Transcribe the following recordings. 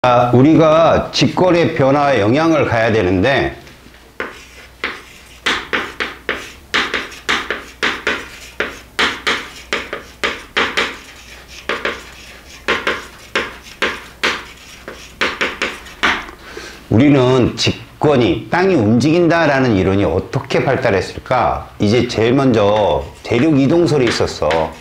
우리가 직권의 변화에 영향을 가야 되는데 우리는 직권이 땅이 움직인다라는 이론이 어떻게 발달했을까? 이제 제일 먼저 대륙 이동설이 있었어.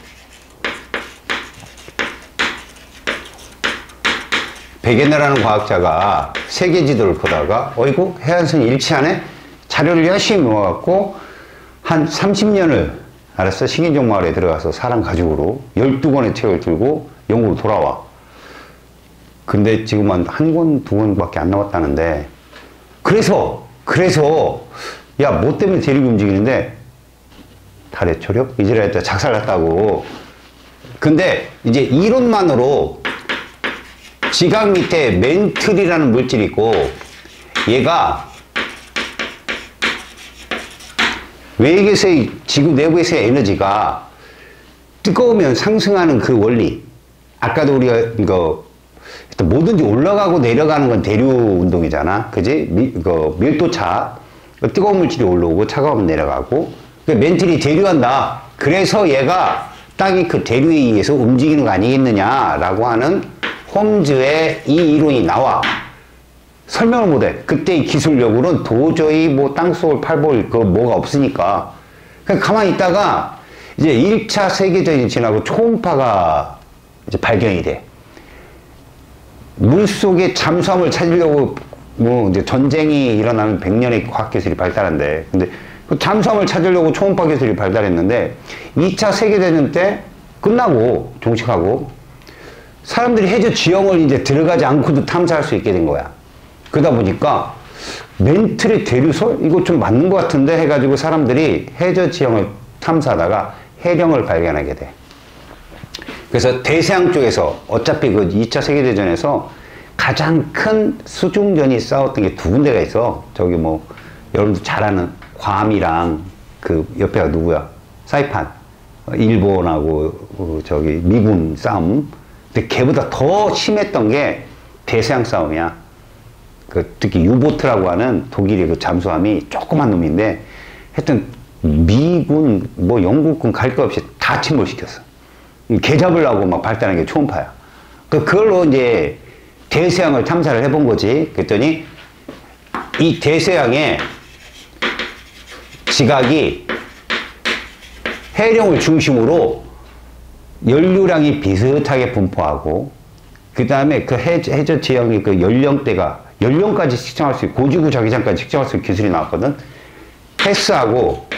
베게너라는 과학자가 세계 지도를 보다가 어이구 해안선이 일치하네? 자료를 열심히 모아갖고 한 30년을 알았어? 식인종 마을에 들어가서 사람 가죽으로 12권의 책을 들고 영국으로 돌아와. 근데 지금은 한 권, 두 권밖에 안 남았다는데 그래서 야, 뭐 때문에 대륙이 움직이는데 달의 초력? 이지라했다 작살났다고. 근데 이제 이론만으로 지각 밑에 멘틀이라는 물질이 있고 얘가 외계에서의 지구 내부에서의 에너지가 뜨거우면 상승하는 그 원리, 아까도 우리가 이거 뭐든지 올라가고 내려가는 건 대류 운동이잖아, 그지? 밀도차, 뜨거운 물질이 올라오고 차가우면 내려가고, 멘틀이 대류한다. 그래서 얘가 땅이 그 대류에 의해서 움직이는 거 아니겠느냐라고 하는 홈즈의 이 이론이 나와. 설명을 못해. 그때의 기술력으로는 도저히 뭐 땅속을 팔볼 그 뭐가 없으니까. 그냥 가만히 있다가 이제 1차 세계대전이 지나고 초음파가 이제 발견이 돼. 물속에 잠수함을 찾으려고 뭐 이제 전쟁이 일어나면 100년의 과학기술이 발달한대. 근데 그 잠수함을 찾으려고 초음파 기술이 발달했는데 2차 세계대전 때 끝나고 종식하고 사람들이 해저 지형을 이제 들어가지 않고도 탐사할 수 있게 된 거야. 그러다 보니까 멘틀의 대류설? 이거 좀 맞는 것 같은데 해가지고 사람들이 해저 지형을 탐사하다가 해령을 발견하게 돼. 그래서 대서양 쪽에서 어차피 그 2차 세계대전에서 가장 큰 수중전이 싸웠던 게 두 군데가 있어. 저기 뭐 여러분도 잘 아는 괌이랑 그 옆에가 누구야? 사이판. 일본하고 저기 미군 싸움. 근데 걔보다 더 심했던 게 대서양 싸움이야. 그 특히 유보트라고 하는 독일의 그 잠수함이 조그만 놈인데 하여튼 미군 뭐 영국군 갈 거 없이 다 침몰시켰어. 개 잡으려고 막 발달한 게 초음파야. 그걸로 이제 대서양을 탐사를 해본 거지. 그랬더니 이 대서양의 지각이 해령을 중심으로 연료량이 비슷하게 분포하고 그 다음에 그 해저 지형의 그 연령대가 연령까지 측정할 수 있고 고지구 자기장까지 측정할 수 있는 기술이 나왔거든. 헤스하고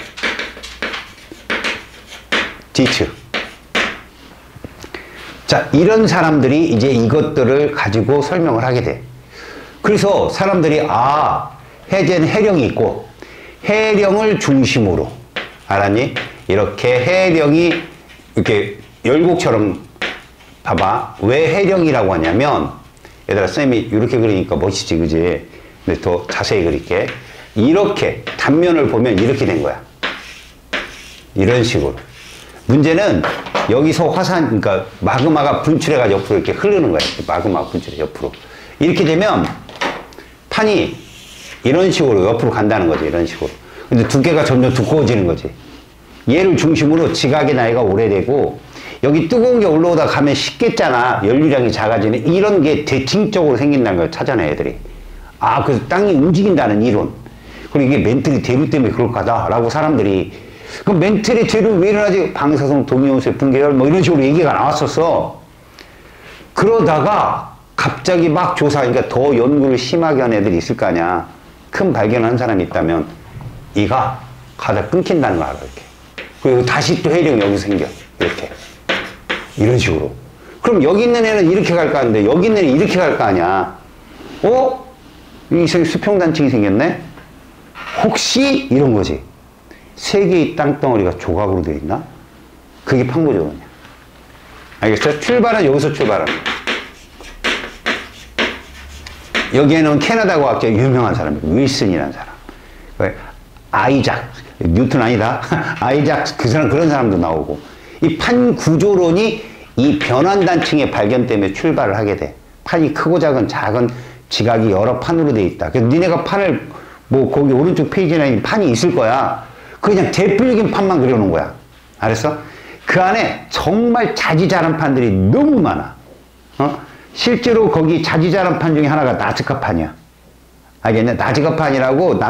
디츠. 자, 이런 사람들이 이제 이것들을 가지고 설명을 하게 돼. 그래서 사람들이 해제는 해령이 있고 해령을 중심으로, 알았니? 이렇게 해령이 이렇게 열곡처럼 봐봐. 왜 해령이라고 하냐면 얘들아, 쌤이 이렇게 그리니까 멋있지, 그지? 근데 더 자세히 그릴게. 이렇게 단면을 보면 이렇게 된 거야. 이런 식으로. 문제는 여기서 화산, 그러니까 마그마가 분출해가 옆으로 이렇게 흐르는 거야. 마그마가 분출해 옆으로. 이렇게 되면 판이 이런 식으로 옆으로 간다는 거지. 이런 식으로. 근데 두께가 점점 두꺼워지는 거지. 얘를 중심으로 지각의 나이가 오래되고 여기 뜨거운 게 올라오다 가면 식겠잖아. 연료량이 작아지는 이런 게 대칭적으로 생긴다는 걸 찾아내 애들이. 그래서 땅이 움직인다는 이론. 그리고 이게 멘틀이 대류 때문에 그럴 거다라고 사람들이. 그럼 멘틀이 대류 왜 일어나지? 방사성 도미온수의 붕괴열 뭐 이런 식으로 얘기가 나왔었어. 그러다가 갑자기 막 조사하니까 더 연구를 심하게 한 애들이 있을 거 아니야. 큰 발견한 사람이 있다면 이가 가다 끊긴다는 거 알아. 이렇게. 그리고 다시 또 해령이 여기 생겨. 이렇게. 이런 식으로. 그럼 여기 있는 애는 이렇게 갈 거 아닌데 여기 있는 애는 이렇게 갈 거 아니야. 이 수평단층이 생겼네? 혹시 이런 거지. 세 개의 땅덩어리가 조각으로 되어 있나? 그게 판고조론이야. 알겠어요? 출발은 여기서 출발합니다. 여기에는 캐나다 과학자 유명한 사람이고 윌슨이라는 사람. 아이작, 뉴턴 아니다. 아이작, 그 사람, 그런 사람도 나오고. 이 판구조론이 이 변환단층의 발견 때문에 출발을 하게 돼. 판이 크고 작은 지각이 여러 판으로 돼 있다. 그래서 니네가 판을 뭐 거기 오른쪽 페이지에 판이 있을 거야. 그냥 대표적인 판만 그려놓은 거야. 알았어? 그 안에 정말 자지자란 판들이 너무 많아. 실제로 거기 자지자란 판 중에 하나가 나즈카판이야. 알겠냐? 나즈카판이라고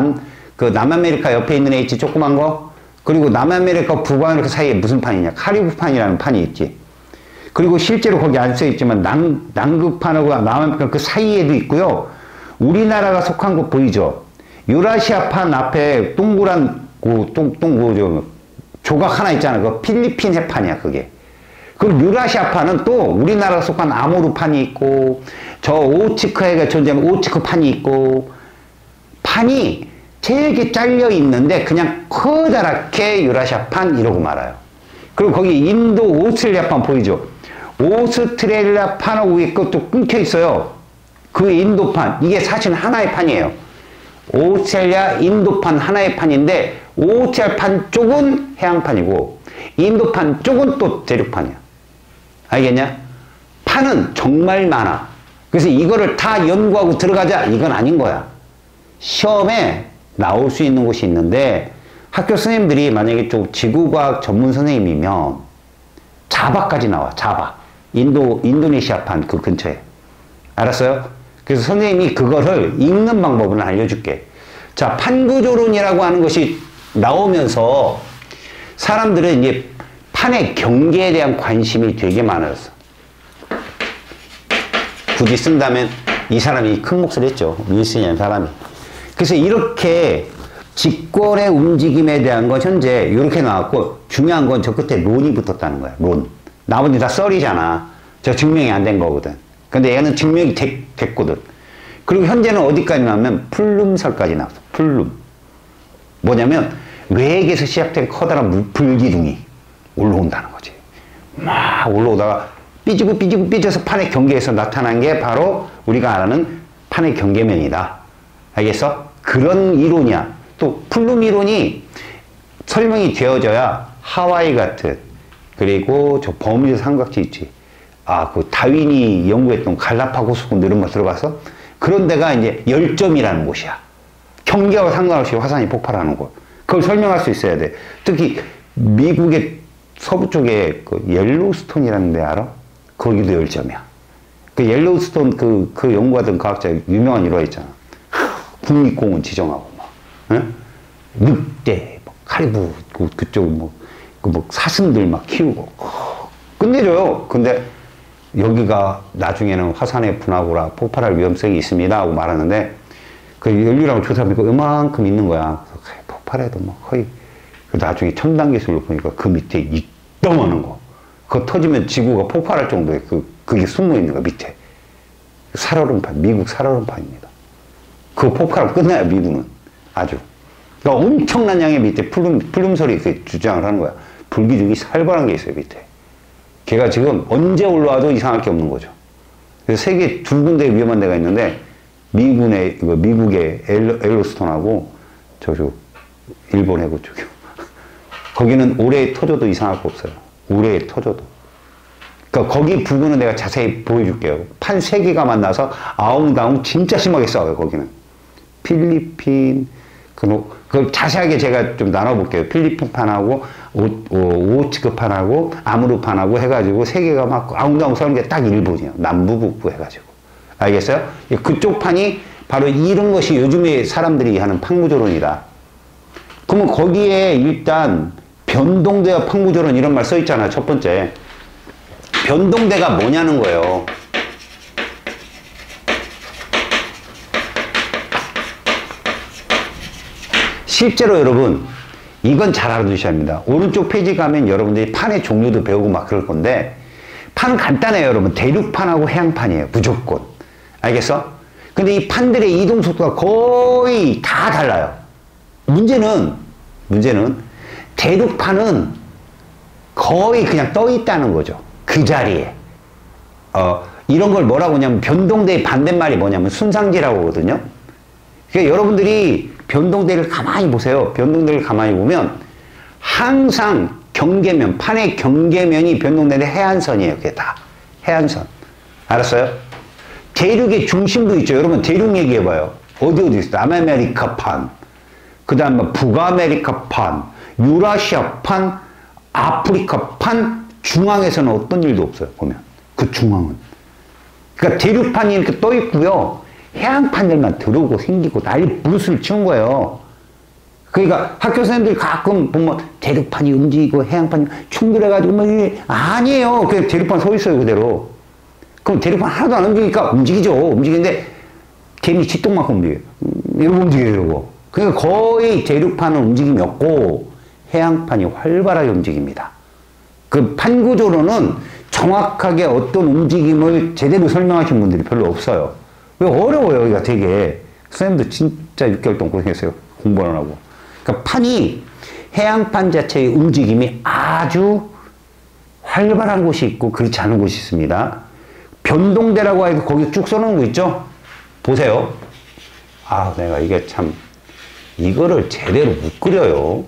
남아메리카 옆에 있는 애 있지, 조그만 거? 그리고 남아메리카 북아메리카 사이에 무슨 판이냐? 카리브판이라는 판이 있지. 그리고 실제로 거기 안 써있지만 남극판하고 남아메리카 그 사이에도 있고요. 우리나라가 속한 거 보이죠? 유라시아판 앞에 동그란 조각 하나 있잖아. 그 필리핀 해판이야, 그게. 그리고 유라시아판은 또 우리나라가 속한 아모르판이 있고, 저 오츠크해가 존재하는 오츠크판이 있고, 판이 되게 잘려 있는데 그냥 커다랗게 유라시아판 이러고 말아요. 그리고 거기 인도 오스트레일리아판 보이죠? 오스트레일리아판하고 위에 것도 끊겨 있어요. 그 인도판, 이게 사실 하나의 판이에요. 오스트레일리아, 인도판 하나의 판인데, 오스트레일리아판 쪽은 해양판이고, 인도판 쪽은 또 대륙판이야. 알겠냐? 판은 정말 많아. 그래서 이거를 다 연구하고 들어가자, 이건 아닌 거야. 시험에 나올 수 있는 곳이 있는데, 학교 선생님들이 만약에 좀 지구과학 전문 선생님이면, 자바까지 나와, 자바. 인도네시아판 그 근처에. 알았어요? 그래서 선생님이 그거를 읽는 방법을 알려줄게. 자, 판구조론이라고 하는 것이 나오면서 사람들은 이제 판의 경계에 대한 관심이 되게 많아졌어. 굳이 쓴다면 이 사람이 큰 몫을 했죠. 윌슨이라는 사람이. 그래서 이렇게 직권의 움직임에 대한 건 현재 이렇게 나왔고, 중요한 건 저 끝에 론이 붙었다는 거야. 론. 나머지 다 썰이잖아. 저 증명이 안 된 거거든. 근데 얘는 증명이 됐거든. 그리고 현재는 어디까지 나오면 풀룸설까지 나왔어. 풀룸. 뭐냐면 외계에서 시작된 커다란 불기둥이 올라온다는 거지. 막 올라오다가 삐져서 판의 경계에서 나타난 게 바로 우리가 아는 판의 경계면이다. 알겠어? 그런 이론이야. 또 풀룸 이론이 설명이 되어져야 하와이 같은, 그리고 저 버뮤다 삼각지 있지. 그 다윈이 연구했던 갈라파고스군 이런 거 들어가서 그런 데가 이제 열점이라는 곳이야. 경계와 상관없이 화산이 폭발하는 곳. 그걸 설명할 수 있어야 돼. 특히 미국의 서부 쪽에 그 옐로우스톤이라는 데 알아? 거기도 열점이야. 그 옐로우스톤 그 연구하던 과학자 유명한 일화 있잖아. 국립공원 지정하고 막, 응? 늑대, 카리브 그쪽 사슴들 막 키우고 끝내줘요. 근데 여기가 나중에는 화산의 분화구라 폭발할 위험성이 있습니다 하고 말하는데, 그 연료량을 조사해보니까 이만큼 있는 거야. 폭발해도 뭐 거의, 나중에 첨단 기술로 보니까 그 밑에 이따만한 거, 그거 터지면 지구가 폭발할 정도의 그게 숨어 있는 거 밑에. 살얼음판, 미국 살얼음판입니다. 그거 폭발하면 끝나요, 미국은. 아주. 그러니까 엄청난 양의 밑에 풀룸설이 이렇게 주장을 하는 거야. 불기둥이 살벌한 게 있어요, 밑에. 걔가 지금 언제 올라와도 이상할 게 없는 거죠. 그래서 세계 두 군데 위험한 데가 있는데, 미국의 엘로스톤하고 저쪽 일본 해구 쪽이요. 거기는 오래 터져도 이상할 거 없어요. 오래 터져도. 그러니까 거기 부분은 내가 자세히 보여줄게요. 판 세 개가 만나서 아웅다웅 진짜 심하게 싸워요, 거기는. 필리핀, 그걸 자세하게 제가 좀 나눠볼게요. 필리핀판하고 오츠크판하고 아무르판하고 해가지고 세 개가 막 아웅다웅 싸우는 게 딱 일본이에요. 남부 북부 해가지고. 알겠어요? 그쪽 판이 바로 이런 것이 요즘에 사람들이 하는 판구조론이다. 그러면 거기에 일단 변동대와 판구조론 이런 말 써있잖아요. 첫 번째. 변동대가 뭐냐는 거예요. 실제로 여러분, 이건 잘 알아두셔야 합니다. 오른쪽 페이지 가면 여러분들이 판의 종류도 배우고 막 그럴 건데, 판은 간단해요, 여러분. 대륙판하고 해양판이에요, 무조건. 알겠어? 근데 이 판들의 이동 속도가 거의 다 달라요. 문제는 대륙판은 거의 그냥 떠 있다는 거죠. 그 자리에. 이런 걸 뭐라고 하냐면, 변동대의 반대말이 뭐냐면 순상지라고 하거든요. 그러니까 여러분들이 변동대를 가만히 보세요. 변동대를 가만히 보면 항상 경계면, 판의 경계면이 변동대의 해안선이에요. 그게 다. 해안선. 알았어요? 대륙의 중심도 있죠. 여러분 대륙 얘기해봐요. 어디 있어요? 남아메리카판, 그 다음에 북아메리카판, 유라시아판, 아프리카판, 중앙에서는 어떤 일도 없어요. 보면 그 중앙은. 그러니까 대륙판이 이렇게 떠 있고요. 해양판들만 들어오고 생기고 난리 부르스를 치는 거예요. 그러니까 학교 선생님들이 가끔 보면 대륙판이 움직이고 해양판이 충돌해가지고 뭐 이게 아니에요. 그냥 대륙판 서 있어요 그대로. 그럼 대륙판 하나도 안 움직이니까 움직이죠. 움직이는데 개미 쥐똥만큼 움직여요. 이러고 움직여요 이러고. 그러니까 거의 대륙판은 움직임이 없고 해양판이 활발하게 움직입니다. 그 판구조로는 정확하게 어떤 움직임을 제대로 설명하신 분들이 별로 없어요. 어려워요 여기가 되게. 선생님도 진짜 6개월 동안 고생했어요. 공부 안 하고. 그러니까 판이 해양판 자체의 움직임이 아주 활발한 곳이 있고 그렇지 않은 곳이 있습니다. 변동대라고 해서 거기 쭉 써놓은 거 있죠? 보세요. 아, 내가 이게 참 이거를 제대로 못 그려요.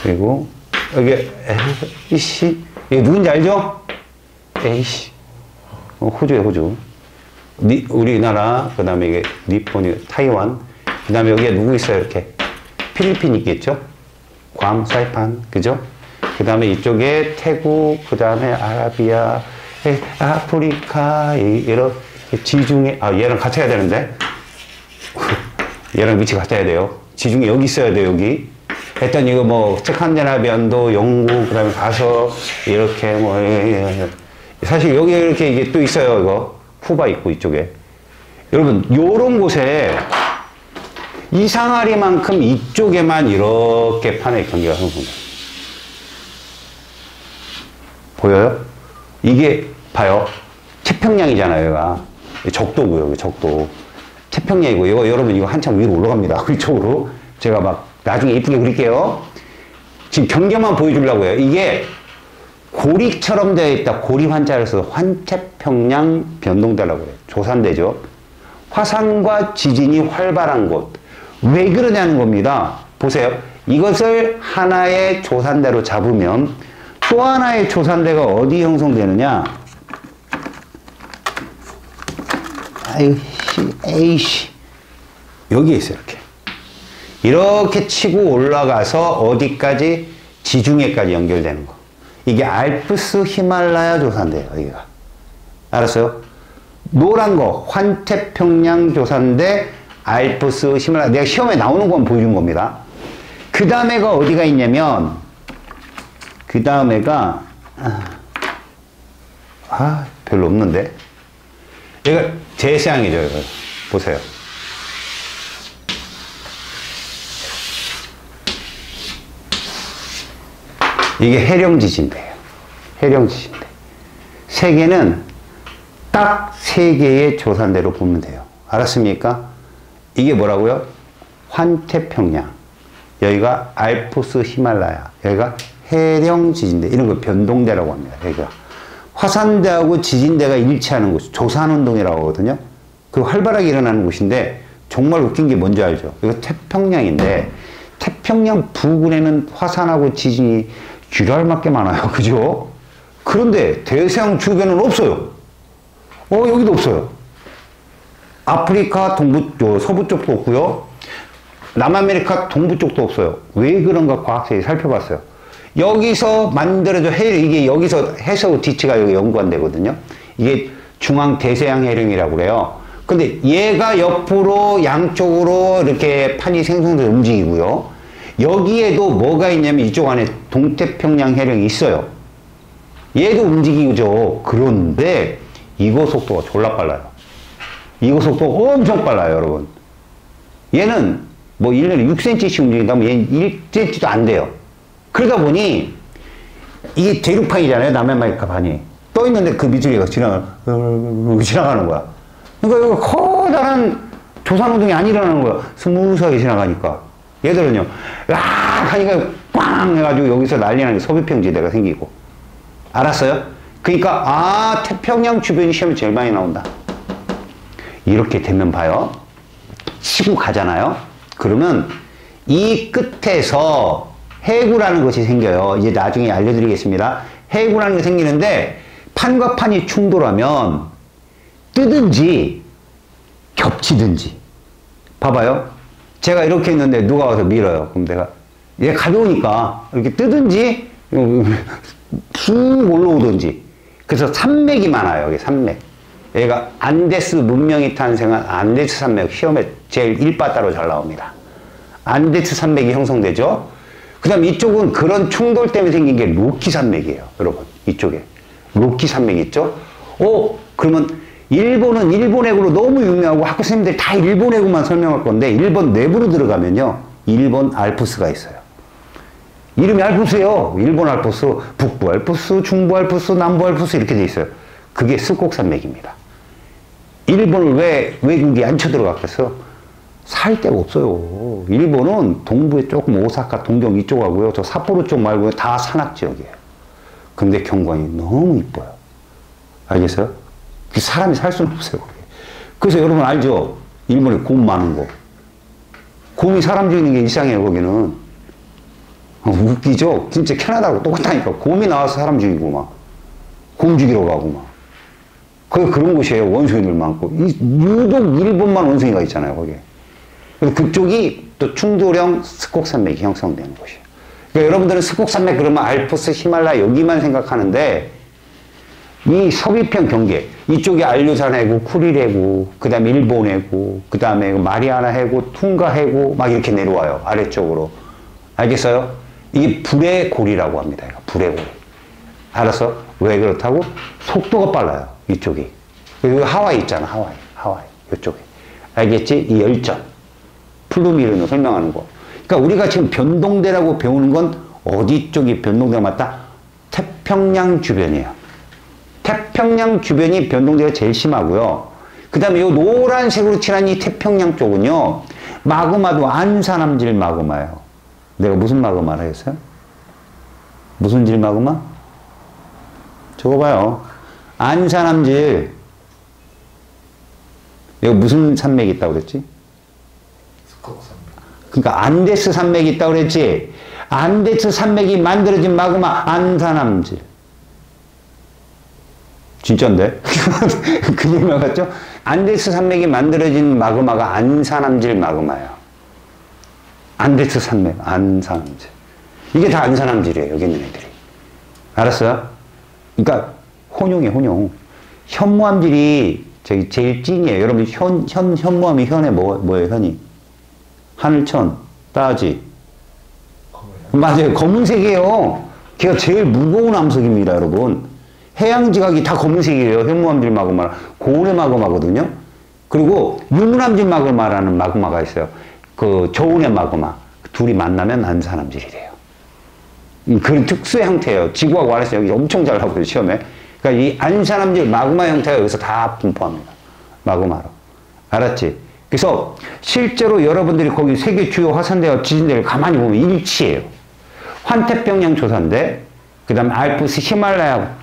그리고 여기 에이씨 이게 누군지 알죠? 에이씨 호주에 호주. 우리나라 그 다음에 이게 니폰이 타이완. 그 다음에 여기에 누구 있어요? 이렇게 필리핀 있겠죠? 괌, 사이판, 그죠? 그 다음에 이쪽에 태국, 그 다음에 아라비아, 아프리카, 이렇게 지중해, 아, 얘랑 같이 해야 되는데. 얘랑 위치 같이 해야 돼요. 지중해 여기 있어야 돼요, 여기. 일단 이거 뭐, 스칸디나비안도, 영국, 그 다음에 가서, 이렇게 뭐, 사실 여기 이렇게 이게 또 있어요, 이거. 쿠바 있고, 이쪽에. 여러분, 요런 곳에, 이상하리만큼 이쪽에만 이렇게 판의 경계가 형성돼요. 보여요? 이게 봐요. 태평양이잖아요, 얘가. 적도고요, 적도. 태평양이고, 이거 여러분 이거 한참 위로 올라갑니다. 이쪽으로. 제가 막 나중에 이쁘게 그릴게요. 지금 경계만 보여주려고 해요. 이게 고리처럼 되어 있다. 고리 환자를 써서 환태평양 변동대라고 해요. 조산대죠. 화산과 지진이 활발한 곳. 왜 그러냐는 겁니다. 보세요. 이것을 하나의 조산대로 잡으면 또 하나의 조산대가 어디 형성되느냐? 에이씨. 여기에 있어요, 이렇게. 이렇게 치고 올라가서 어디까지? 지중해까지 연결되는 거. 이게 알프스 히말라야 조산대예요, 여기가. 알았어요? 노란 거, 환태평양 조산대, 알프스 히말라야. 내가 시험에 나오는 것만 보여준 겁니다. 그 다음에가 어디가 있냐면, 그 다음에가, 별로 없는데. 이거 제시항이죠, 이거. 보세요. 이게 해령지진대예요. 해령지진대. 세계는 딱 3개의 조산대로 보면 돼요. 알았습니까? 이게 뭐라고요? 환태평양. 여기가 알프스 히말라야. 여기가 해령지진대. 이런 거 변동대라고 합니다. 여기가. 화산대하고 지진대가 일치하는 곳. 조산운동이라고 하거든요. 그 활발하게 일어나는 곳인데 정말 웃긴 게 뭔지 알죠? 이거 태평양인데 태평양 부근에는 화산하고 지진이 쥐랄맞게 많아요. 그죠? 그런데 대서양 주변은 없어요. 여기도 없어요. 아프리카 동부, 서부 쪽도 없고요. 남아메리카 동부 쪽도 없어요. 왜 그런가 과학자들이 살펴봤어요. 여기서 만들어져 이게 여기서 해서 디치가 여기 연구한 데거든요. 이게 중앙 대서양 해령이라고 그래요. 근데 얘가 옆으로 양쪽으로 이렇게 판이 생성돼서 움직이고요. 여기에도 뭐가 있냐면 이쪽 안에 동태평양 해령이 있어요. 얘도 움직이죠. 그런데 이거 속도가 졸라 빨라요. 이거 속도가 엄청 빨라요, 여러분. 얘는 뭐 1년에 6cm씩 움직인다면 얘는 1cm도 안 돼요. 그러다 보니 이게 대륙판이잖아요. 남아메리카 판이. 떠 있는데 그 밑으로 지나가는 거야. 그러니까 이거 커다란 조산운동이 안 일어나는 거야. 스무스하게 지나가니까. 얘들은요, 하니까 꽝 해가지고 여기서 난리 나는 게 서부평지대가 생기고. 알았어요? 그러니까, 태평양 주변이 시험에 제일 많이 나온다. 이렇게 되면 봐요. 치고 가잖아요? 그러면 이 끝에서 해구라는 것이 생겨요. 이제 나중에 알려드리겠습니다. 해구라는 게 생기는데, 판과 판이 충돌하면 뜨든지 겹치든지. 봐봐요. 제가 이렇게 있는데 누가 와서 밀어요. 그럼 내가 얘 가벼우니까 이렇게 뜨든지 쑥 올라오든지. 그래서 산맥이 많아요. 여기 산맥. 얘가 안데스 문명이 탄생한 안데스 산맥 시험에 제일 일바따로 잘 나옵니다. 안데스 산맥이 형성되죠. 그 다음 이쪽은 그런 충돌 때문에 생긴 게 로키 산맥이에요. 여러분 이쪽에 로키 산맥 있죠. 그러면 일본은 일본해구로 너무 유명하고 학교 선생님들이 다 일본해구만 설명할 건데 일본 내부로 들어가면요 일본 알프스가 있어요. 이름이 알프스예요. 일본 알프스, 북부 알프스, 중부 알프스, 남부 알프스 이렇게 돼 있어요. 그게 스곡산맥입니다. 일본을 왜 외국이 안 쳐들어갔겠어? 살 데가 없어요. 일본은 동부에 조금 오사카, 동경 이쪽하고요. 저 삿포로 쪽 말고요. 다 산악지역이에요. 근데 경관이 너무 이뻐요. 알겠어요? 사람이 살 수는 없어요. 거기. 그래서 여러분 알죠? 일본에 곰 많은 거. 곰이 사람 죽이는 게 일상이에요. 거기는. 웃기죠? 진짜 캐나다하고 똑같다니까. 곰이 나와서 사람 죽이고 막. 곰 죽이러 가고 막. 거기 그런 곳이에요. 원숭이들 많고. 유독 일본만 원숭이가 있잖아요. 거기에. 그쪽이 또 충돌형 스곡산맥이 형성되는 곳이에요. 그러니까 여러분들은 스곡산맥 그러면 알프스, 히말라야 여기만 생각하는데 이 서귀편 경계 이쪽이 알류산 해구, 쿠릴 해구, 그 다음에 일본 해구, 그 다음에 마리아나 해구, 퉁가 해구 막 이렇게 내려와요. 아래쪽으로. 알겠어요? 이게 불의 고리라고 합니다. 불의 고리. 알았어? 왜 그렇다고? 속도가 빨라요. 이쪽이. 여기 하와이 있잖아. 하와이. 이쪽에. 알겠지? 이 열전. 플루미르노 설명하는 거. 그러니까 우리가 지금 변동대라고 배우는 건 어디 쪽이 변동대가 맞다? 태평양 주변이에요. 태평양 주변이 변동대가 제일 심하고요. 그 다음에 이 노란색으로 칠한 이 태평양 쪽은요. 마그마도 안산암질 마그마예요. 내가 무슨 마그마를 하겠어요? 무슨 질 마그마? 저거 봐요. 안산암질. 여기 무슨 산맥이 있다고 그랬지? 그러니까 안데스 산맥이 있다고 그랬지. 안데스 산맥이 만들어진 마그마 안산암질. 진짜인데? 그 유명 같죠? 안데스 산맥이 만들어진 마그마가 안산암질 마그마예요. 안데스 산맥, 안산암질. 이게 다 안산암질이에요. 여기 있는 애들이. 알았어요? 그러니까 혼용이에요. 혼용. 현무암질이 저기 제일 찐이에요. 여러분 현무암이 현에 뭐예요? 현이? 하늘천, 따지. 맞아요. 검은색이에요. 걔가 제일 무거운 암석입니다, 여러분. 해양지각이 다 검은색이에요. 현무암질 마그마. 고온의 마그마거든요. 그리고 유문암질 마그마라는 마그마가 있어요. 그 저온의 마그마. 둘이 만나면 안산암질이 돼요. 그런 특수의 형태예요. 지구하고 알았어요. 여기 엄청 잘 나오고요, 시험에. 그러니까 이 안산암질 마그마 형태가 여기서 다 분포합니다. 마그마로. 알았지? 그래서 실제로 여러분들이 거기 세계 주요 화산대와 지진대를 가만히 보면 일치해요. 환태평양 조산대, 그 다음에 알프스 히말라야.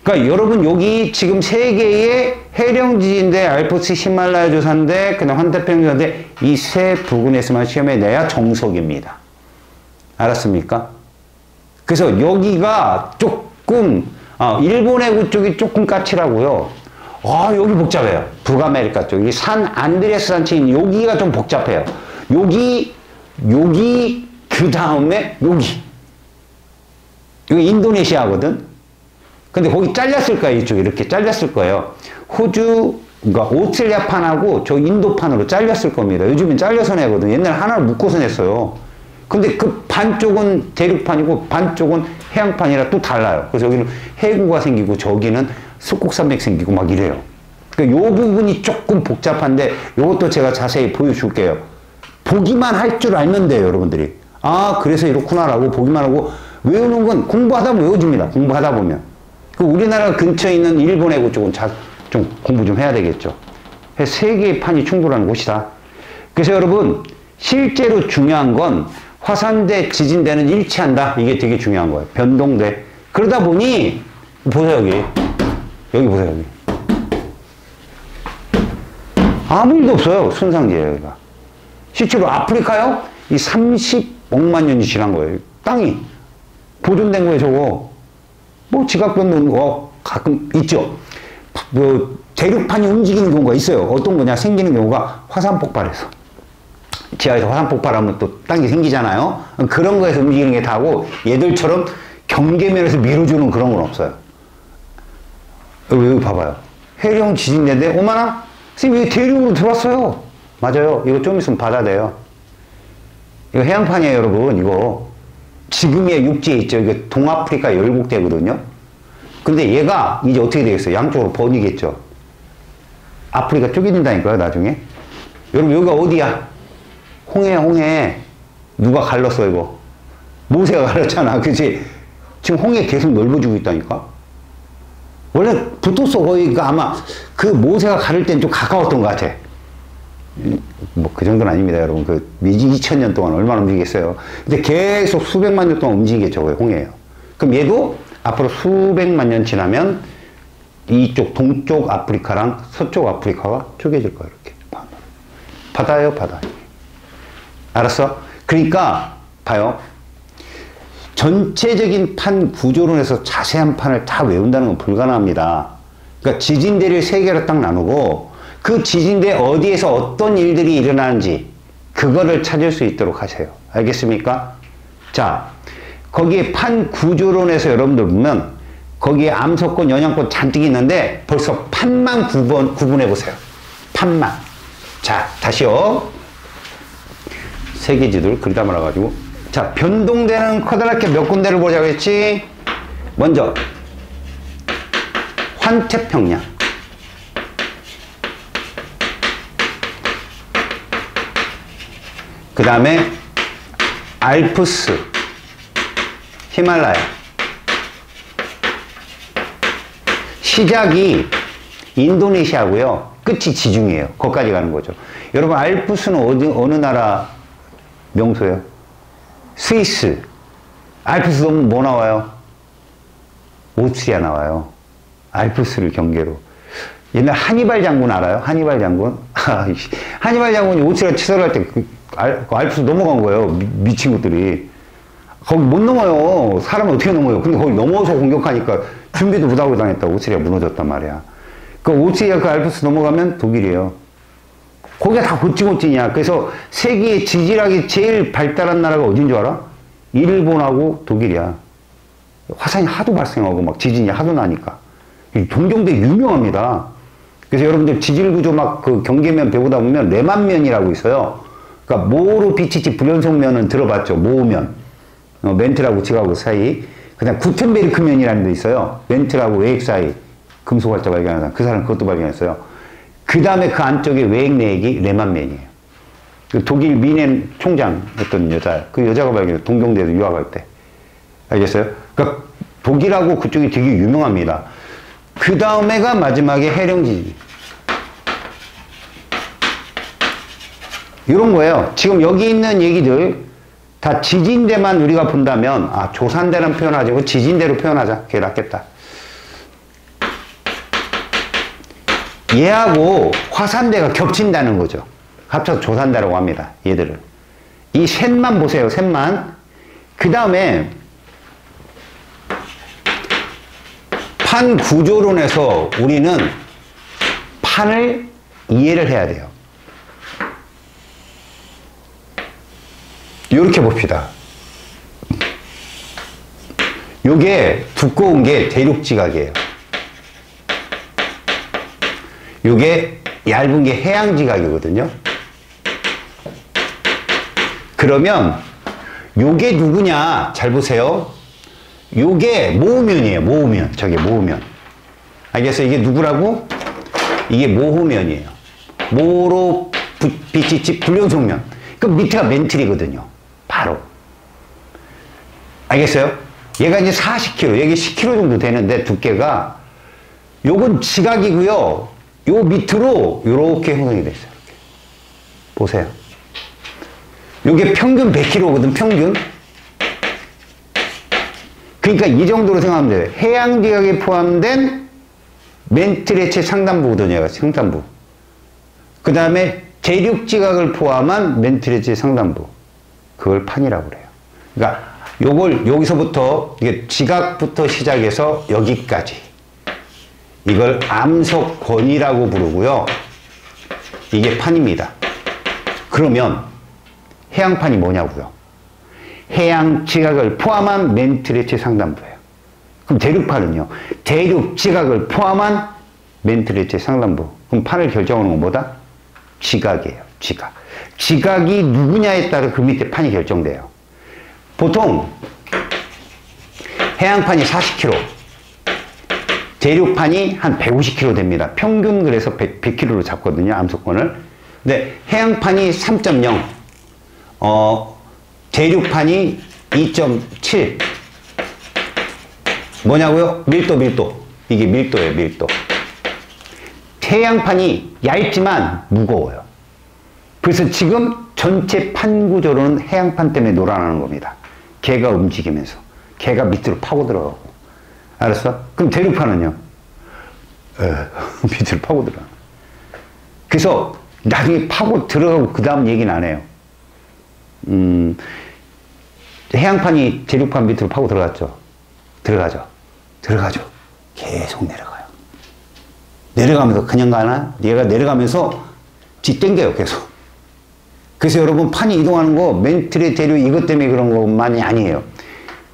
그러니까 여러분 여기 지금 세 개의 해령 지진대, 알프스 히말라야 조산대, 그 다음 환태평양 조산대 이 세 부근에서만 시험에 내야 정석입니다. 알았습니까? 그래서 여기가 조금 일본 해구 쪽이 조금 까칠하고요. 여기 복잡해요. 북아메리카 쪽. 이 산 안드레스 산층인 여기가 좀 복잡해요. 여기 그 다음에 여기 인도네시아거든. 근데 거기 잘렸을 거예요. 이쪽 이렇게 잘렸을 거예요. 호주, 그러니까 오스트레일리아판하고 저 인도판으로 잘렸을 겁니다. 요즘엔 잘려서 내거든. 옛날에 하나를 묶어서 냈어요. 근데 그 반쪽은 대륙판이고 반쪽은 해양판이라 또 달라요. 그래서 여기는 해구가 생기고 저기는 스곡산맥 생기고 막 이래요. 그러니까 요 부분이 조금 복잡한데 요것도 제가 자세히 보여줄게요. 보기만 할 줄 알면 돼요, 여러분들이. 그래서 이렇구나라고 보기만 하고 외우는 건 공부하다 보면 외워집니다. 공부하다 보면. 그 우리나라 근처에 있는 일본 해구 쪽은 좀 공부 좀 해야 되겠죠. 세 개의 판이 충돌하는 곳이다. 그래서 여러분 실제로 중요한 건 화산대, 지진대는 일치한다. 이게 되게 중요한 거예요. 변동대. 그러다 보니 보세요 여기. 여기 보세요 여기. 아무 일도 없어요. 순상지예요 여기가. 실제로 아프리카요? 이 30억만 년이 지난 거예요. 땅이 보존된 거예요 저거. 뭐 지각 변동 거 가끔 있죠. 뭐 대륙판이 움직이는 경우가 있어요. 어떤 거냐? 생기는 경우가 화산 폭발해서. 지하에서 화산 폭발하면 또 딴 게 생기잖아요. 그런 거에서 움직이는 게 다고 얘들처럼 경계면에서 밀어주는 그런 건 없어요. 여기 봐봐요. 해령 지진대인데 어머나? 선생님 여기 대륙으로 들어왔어요. 맞아요. 이거 좀 있으면 바다 돼요. 이거 해양판이에요 여러분. 이거 지금의 육지에 있죠. 이게 동아프리카 열국대거든요. 근데 얘가 이제 어떻게 되겠어요? 양쪽으로 번이겠죠. 아프리카 쪼개진다니까요 나중에. 여러분 여기가 어디야? 홍해야 홍해. 누가 갈랐어 이거? 모세가 갈랐잖아. 그치? 지금 홍해 계속 넓어지고 있다니까. 원래 붙었어 거의. 그러니까 아마 그 모세가 가를 땐 좀 가까웠던 것 같아. 뭐 그 정도는 아닙니다 여러분. 그 2000년 동안 얼마나 움직이겠어요. 근데 계속 수백만 년 동안 움직이겠죠. 그게 홍해예요. 그럼 얘도 앞으로 수백만 년 지나면 이쪽 동쪽 아프리카랑 서쪽 아프리카가 쪼개질 거예요. 이렇게 바다예요 바다. 알았어? 그러니까 봐요. 전체적인 판 구조론에서 자세한 판을 다 외운다는 건 불가능합니다. 그러니까 지진대를 세 개로 딱 나누고 그 지진대 어디에서 어떤 일들이 일어나는지 그거를 찾을 수 있도록 하세요. 알겠습니까? 자, 거기에 판 구조론에서 여러분들 보면 거기에 암석권, 영양권 잔뜩 있는데 벌써 판만 구분해 보세요. 판만. 자, 다시요. 세계지도를 그리다 말아가지고. 자, 변동되는 커다랗게 몇 군데를 보자고 했지? 먼저, 환태평양. 그 다음에, 알프스, 히말라야. 시작이 인도네시아고요. 끝이 지중해예요. 거기까지 가는 거죠. 여러분, 알프스는 어느 나라 명소예요? 스위스. 알프스 넘으면 뭐 나와요? 오스트리아 나와요. 알프스를 경계로. 옛날 하니발 장군 알아요? 하니발 장군? 하니발 장군이 오스트리아 치서할 때 알프스 넘어간 거예요. 미친 것들이. 거기 못 넘어요. 사람은 어떻게 넘어요? 근데 거기 넘어서 공격하니까 준비도 못하고 당했다고 오스트리아 무너졌단 말이야. 그 오스트리아 그 알프스 넘어가면 독일이에요. 거기가 다 고찌고찌냐. 그래서 세계의 지질학이 제일 발달한 나라가 어딘 줄 알아? 일본하고 독일이야. 화산이 하도 발생하고 막 지진이 하도 나니까. 동경대 유명합니다. 그래서 여러분들 지질구조 막 그 경계면 배우다 보면 레만면이라고 있어요. 그러니까 모로 비치치 불연속면은 들어봤죠. 모면. 멘트라고 지하고 사이. 그다음 구텐베르크면이라는 데 있어요. 멘트라고 외액 사이. 금속 활자 발견한 그 사람 그것도 발견했어요. 그 다음에 그 안쪽에 외액 내액이 레만면이에요. 그 독일 미넨 총장이었던 여자, 그 여자가 발견했어요. 동경대에서 유학할 때. 알겠어요? 그러니까 독일하고 그쪽이 되게 유명합니다. 그 다음에가 마지막에 해령지진. 이런 거예요. 지금 여기 있는 얘기들 다 지진대만 우리가 본다면 아 조산대란 표현하지 고 지진대로 표현하자. 그게 낫겠다. 얘하고 화산대가 겹친다는 거죠. 합쳐서 조산대라고 합니다. 얘들을. 이 셋만 보세요. 셋만. 그 다음에 판 구조론에서 우리는 판을 이해를 해야 돼요. 이렇게 봅시다. 요게 두꺼운 게 대륙지각이에요. 요게 얇은 게 해양지각이거든요. 그러면 요게 누구냐? 잘 보세요. 요게 모우면이에요. 모우면. 저게 모우면. 알겠어요? 이게 누구라고? 이게 모호면이에요. 모로 비치치 불연속면. 그 밑에가 멘틀이거든요. 바로. 알겠어요? 얘가 이제 40kg, 얘가 10kg 정도 되는데 두께가 요건 지각이고요. 요 밑으로 요렇게 형성이 됐어요. 이렇게. 보세요. 요게 평균 100kg거든, 평균. 그러니까 이 정도로 생각하면 돼요. 해양지각에 포함된 멘틀의 최상단부거든요, 얘가 상단부. 그 다음에 대륙지각을 포함한 멘틀의 최상단부. 그걸 판이라고 그래요. 그러니까 요걸 여기서부터 이게 지각부터 시작해서 여기까지 이걸 암석권이라고 부르고요. 이게 판입니다. 그러면 해양판이 뭐냐고요? 해양 지각을 포함한 멘틀의체 상단부예요. 그럼 대륙판은요? 대륙 지각을 포함한 멘틀의체 상단부. 그럼 판을 결정하는 건 뭐다? 지각이에요. 지각. 지각이 누구냐에 따라 그 밑에 판이 결정돼요. 보통 해양판이 40km, 대륙판이 한 150km 됩니다. 평균 그래서 100km로 잡거든요. 암석권을. 근데 해양판이 3.0, 대륙판이 2.7. 뭐냐고요? 밀도. 이게 밀도예요, 밀도. 해양판이 얇지만 무거워요. 그래서 지금 전체 판 구조로는 해양판 때문에 놀아나는 겁니다. 걔가 움직이면서. 걔가 밑으로 파고 들어가고. 알았어? 그럼 대륙판은요? 밑으로 파고 들어가. 그래서 나중에 파고 들어가고 그 다음 얘기는 안 해요. 해양판이 대륙판 밑으로 파고 들어갔죠. 들어가죠. 계속 내려가요. 내려가면서 그냥 가나? 얘가 내려가면서 뒤 땡겨요, 계속. 그래서 여러분 판이 이동하는 거 멘틀의 대륙 이것 때문에 그런 것만이 아니에요.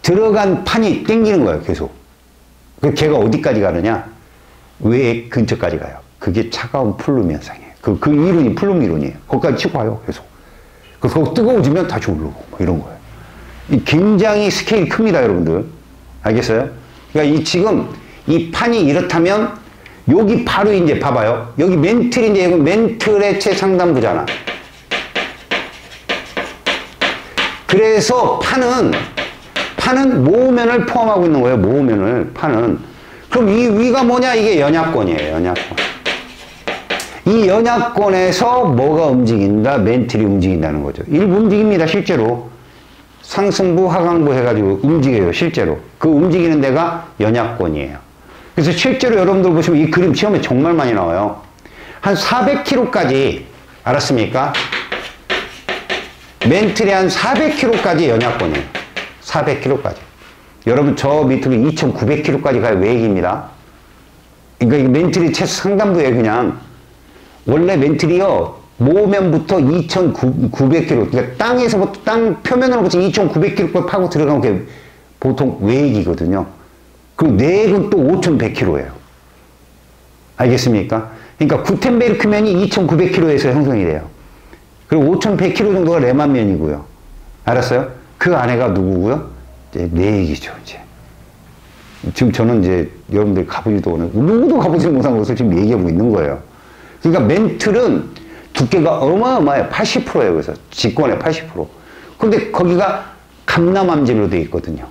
들어간 판이 땡기는 거예요, 계속. 그 걔가 어디까지 가느냐? 외액 근처까지 가요. 그게 차가운 플룸 현상이에요. 그 이론이 플룸 이론이에요. 거기까지 치고 와요, 계속. 그래서 뜨거워지면 다시 오르고, 뭐 이런 거예요. 굉장히 스케일이 큽니다, 여러분들. 알겠어요? 그러니까 지금 이 판이 이렇다면 여기 바로 이제 봐봐요. 여기 멘틀인데 여기 멘틀의 최상단부잖아. 그래서 판은 모면을 포함하고 있는 거예요. 모면을 판은. 그럼 이 위가 뭐냐? 이게 연약권이에요. 연약권. 이 연약권에서 뭐가 움직인다? 멘틀이 움직인다는 거죠. 일부 움직입니다. 실제로. 상승부, 하강부 해가지고 움직여요. 실제로. 그 움직이는 데가 연약권이에요. 그래서 실제로 여러분들 보시면 이 그림 시험에 정말 많이 나와요. 한 400km까지 알았습니까? 멘틀이 한 400km까지 연약권이에요. 400km까지. 여러분 저 밑으로 2900km까지 가야 외액입니다. 그러니까 이 멘틀이 최상단부에 그냥 원래 멘틀이요. 모면부터 2900km 그러니까 땅에서부터 땅 표면으로부터 2900km 파고 들어가면 그게 보통 외액이거든요. 그리고 내액은 또 5100km예요. 알겠습니까? 그러니까 구텐베르크면이 2900km에서 형성이 돼요. 그리고 5100km 정도가 레만면이고요. 알았어요? 그 안에가 누구고요? 이제 내액이죠, 이제. 지금 저는 이제 여러분들 가보지도 누구도 가보지 못한 것을 지금 얘기하고 있는 거예요. 그러니까 멘틀은 두께가 어마어마해요. 80%예요. 그래서 직권의 80%. 근데 거기가 감남암질로 되어 있거든요.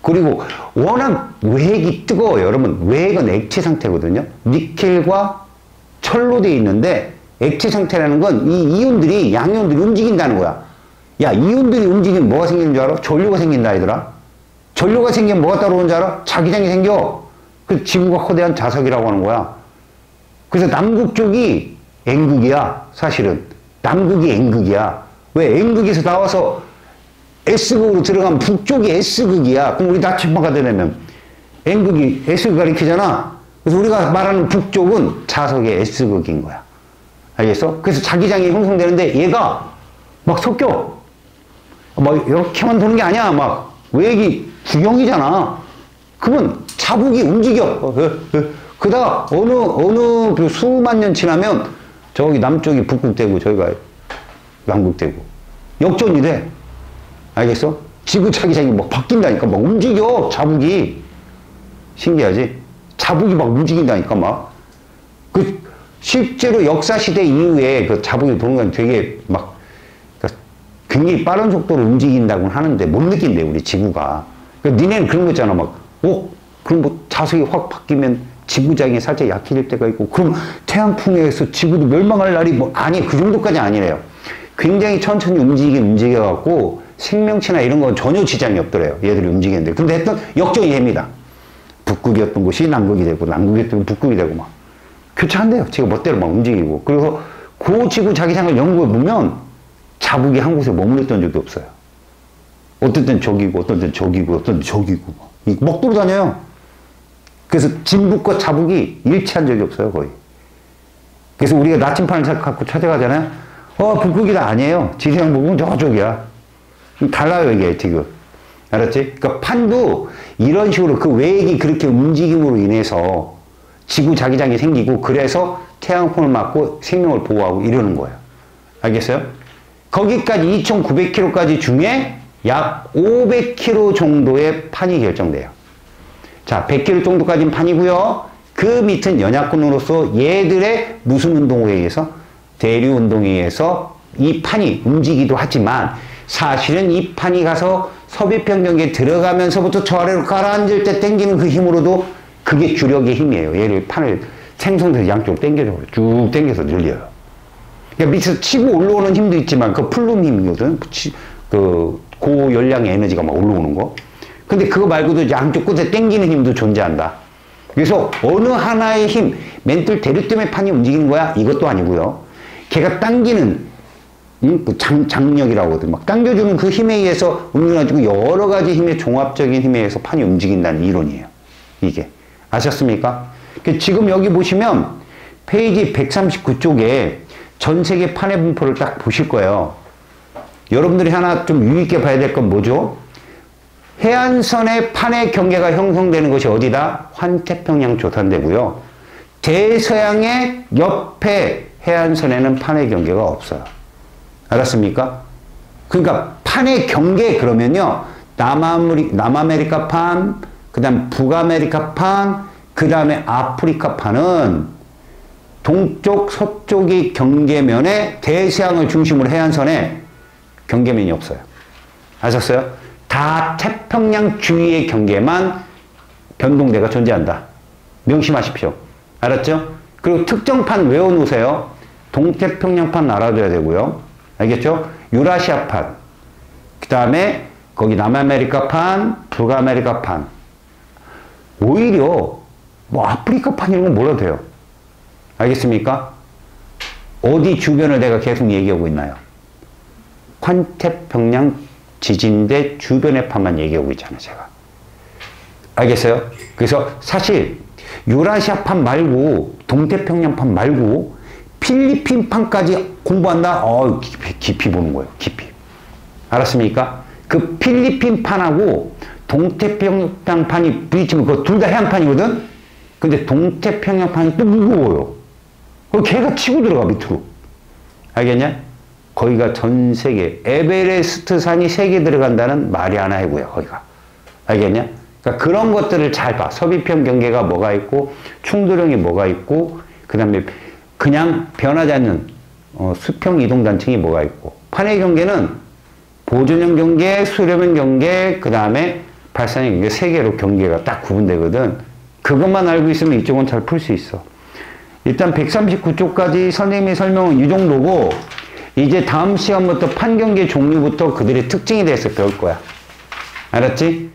그리고 워낙 외액이 뜨거워요. 여러분 외액은 액체 상태거든요. 니켈과 철로 되어 있는데 액체 상태라는 건 이 이온들이 양이온들이 움직인다는 거야. 야, 이온들이 움직이면 뭐가 생기는 줄 알아? 전류가 생긴다 얘들아. 전류가 생기면 뭐가 따라오는 줄 알아? 자기장이 생겨. 그 지구가 거대한 자석이라고 하는 거야. 그래서 남극 쪽이 N극이야. 사실은 남극이 N극이야. 왜? N극에서 나와서 S극으로 들어가면 북쪽이 S극이야. 그럼 우리 나침반가 되려면 N극이 S극 가리키잖아. 그래서 우리가 말하는 북쪽은 자석의 S극인 거야. 알겠어? 그래서 자기장이 형성되는데 얘가 막 섞여. 막 이렇게만 도는 게 아니야. 막 외액이 구경이잖아. 그러면 자국이 움직여. 그러다가 어느 그 수만 년 지나면 저기 남쪽이 북극되고 저기가 남극되고 역전이 돼. 알겠어? 지구 자기장이 막 바뀐다니까. 막 움직여. 자국이. 신기하지? 자국이 막 움직인다니까 막. 실제로 역사시대 이후에 그 자국이 도는 건 되게 막 굉장히 빠른 속도로 움직인다고는 하는데 못 느낀대, 우리 지구가. 그러니까 니네는 그런 거 있잖아. 막, 그럼 뭐 자석이 확 바뀌면 지구장이 살짝 약해질 때가 있고, 그럼 태양풍에서 지구도 멸망할 날이 뭐, 아니, 그 정도까지 아니래요. 굉장히 천천히 움직여갖고 생명체나 이런 건 전혀 지장이 없더래요. 얘들이 움직이는데. 근데 하여튼 역전이 됩니다. 북극이었던 곳이 남극이 되고, 남극이었던 곳이 북극이 되고 막. 교차한대요. 지가 멋대로 막 움직이고. 그래서 그 지구 자기장을 연구해보면 자국이 한 곳에 머물렀던 적이 없어요. 어떤 땐 저기고, 어떤 땐 저기고, 어떤 땐 저기고. 막 돌아다녀요. 그래서 진북과 자북이 일치한 적이 없어요, 거의. 그래서 우리가 나침판을 갖고 찾아가잖아요. 북극이다. 아니에요. 지리산 북극은 저쪽이야. 달라요, 이게 지금. 알았지? 그러니까 판도 이런 식으로 그 외액이 그렇게 움직임으로 인해서 지구 자기장이 생기고 그래서 태양풍을 맞고 생명을 보호하고 이러는 거예요. 알겠어요? 거기까지 2,900km까지 중에 약 500km 정도의 판이 결정돼요. 자, 100km 정도까지는 판이고요. 그 밑은 연약군으로서 얘들의 무슨 운동에 의해서? 대류 운동에 의해서 이 판이 움직이기도 하지만 사실은 이 판이 가서 서귀편 경계에 들어가면서부터 저 아래로 가라앉을 때 당기는 그 힘으로도 그게 주력의 힘이에요. 얘를 판을 생성돼서 양쪽으로 당겨서 쭉 당겨서 늘려요. 그러니까 밑에서 치고 올라오는 힘도 있지만 그 플룸 힘이거든. 그 고열량의 에너지가 막 올라오는 거. 근데 그거 말고도 양쪽 끝에 당기는 힘도 존재한다. 그래서 어느 하나의 힘, 맨들 대류 때문에 판이 움직이는 거야? 이것도 아니고요. 걔가 당기는 그 장력이라고 하거든. 막 당겨주는 그 힘에 의해서 움직여가지고 여러 가지 힘의 종합적인 힘에 의해서 판이 움직인다는 이론이에요. 이게. 아셨습니까? 지금 여기 보시면 페이지 139쪽에 전 세계 판의 분포를 딱 보실 거예요. 여러분들이 하나 좀 유의있게 봐야 될 건 뭐죠? 해안선의 판의 경계가 형성되는 것이 어디다? 환태평양 조산대고요. 대서양의 옆에 해안선에는 판의 경계가 없어요. 알았습니까? 그러니까 판의 경계 그러면요. 남아메리카 판, 그 다음 북아메리카 판, 그 다음에 아프리카 판은 동쪽, 서쪽이 경계면에 대서양을 중심으로 해안선에 경계면이 없어요. 아셨어요? 다 태평양 주위의 경계만 변동대가 존재한다. 명심하십시오. 알았죠? 그리고 특정판 외워놓으세요. 동태평양판 알아둬야 되고요. 알겠죠? 유라시아판, 그 다음에 거기 남아메리카판, 북아메리카판. 오히려 뭐 아프리카판 이런 건 몰라도 돼요. 알겠습니까? 어디 주변을 내가 계속 얘기하고 있나요? 환태평양 지진대 주변의 판만 얘기하고 있잖아요, 제가. 알겠어요? 그래서 사실 유라시아판 말고 동태평양판 말고 필리핀판까지 공부한다? 깊이 보는 거예요. 깊이. 알았습니까? 그 필리핀판하고 동태평양판이 부딪히면 그거 둘 다 해안판이거든? 근데 동태평양판이 또 무거워요. 걔가 치고 들어가, 밑으로. 알겠냐? 거기가 전 세계, 에베레스트 산이 3개 들어간다는 말이 하나 해고요, 거기가. 알겠냐? 그러니까 그런 것들을 잘 봐. 서귀편 경계가 뭐가 있고, 충도령이 뭐가 있고, 그 다음에 그냥 변하지 않는 수평 이동단층이 뭐가 있고, 판의 경계는 보존형 경계, 수렴형 경계, 그 다음에 발산형 경계 3개로 경계가 딱 구분되거든. 그것만 알고 있으면 이쪽은 잘 풀 수 있어. 일단 139쪽까지 선생님의 설명은 이 정도고, 이제 다음 시간부터 판경계 종류부터 그들의 특징에 대해서 배울 거야. 알았지?